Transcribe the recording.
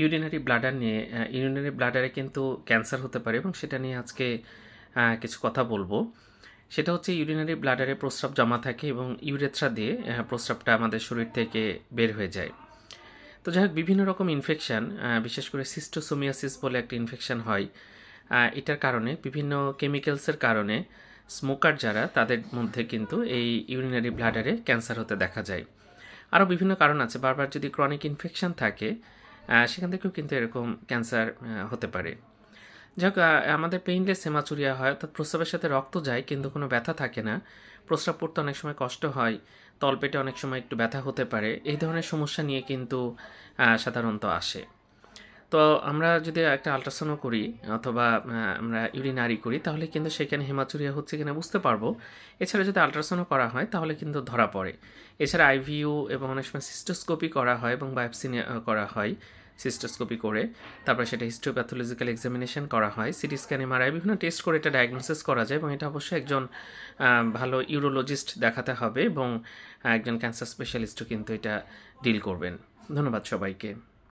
Urinary bladder নিয়ে urinary ব্লাডারে কিন্তু cancer হতে পারে এবং সেটা নিয়ে আজকে কিছু কথা বলবো। সেটা হচ্ছে ইউরিনারি ব্লাডারে প্রস্রাব জমা থাকে এবং ইউরেথ্রা দিয়ে প্রস্রাবটা আমাদের শরীর থেকে বের হয়ে যায়। তো যাই হোক, বিভিন্ন রকম ইনফেকশান, বিশেষ করে সিস্টোসোমিয়াসিস বলে একটা ইনফেকশান হয়। এটার কারণে বিভিন্ন কেমিক্যালসের কারণে স্মোকার যারা, তাদের মধ্যে কিন্তু এই ইউরিনারি ব্লাডারে ক্যান্সার হতে দেখা যায়। আরও বিভিন্ন কারণ আছে। বারবার যদি ক্রনিক ইনফেকশান থাকে সেখান থেকেও কিন্তু এরকম ক্যান্সার হতে পারে। যাই হোক, আমাদের পেইনলেস হেমাচুরিয়া হয়, অর্থাৎ প্রস্রাবের সাথে রক্ত যায় কিন্তু কোনো ব্যথা থাকে না। প্রস্রাব পড়তে অনেক সময় কষ্ট হয়, তলপেটে অনেক সময় একটু ব্যথা হতে পারে। এই ধরনের সমস্যা নিয়ে কিন্তু সাধারণত আসে। তো আমরা যদি একটা আল্ট্রাসাউন্ড করি অথবা আমরা ইউরিনারি করি, তাহলে কিন্তু সেখানে হেমাচুরিয়া হচ্ছে কিনা বুঝতে পারবো। এছাড়া যদি আল্ট্রাসাউন্ড করা হয় তাহলে কিন্তু ধরা পড়ে। এছাড়া আইভিইউ এবং অনেক সময় সিস্টোস্কোপি করা হয় এবং বায়োপসি করা হয়। সিস্টোস্কোপি করে তারপরে সেটা হিস্টোপ্যাথোলজিক্যাল এক্সামিনেশন করা হয়, সিটি স্ক্যান, এমআরআই, বিভিন্ন টেস্ট করে এটা ডায়াগনোসিস করা যায় এবং এটা অবশ্যই একজন ভালো ইউরোলজিস্ট দেখাতে হবে এবং একজন ক্যান্সার স্পেশালিস্টও কিন্তু এটা ডিল করবেন। ধন্যবাদ সবাইকে।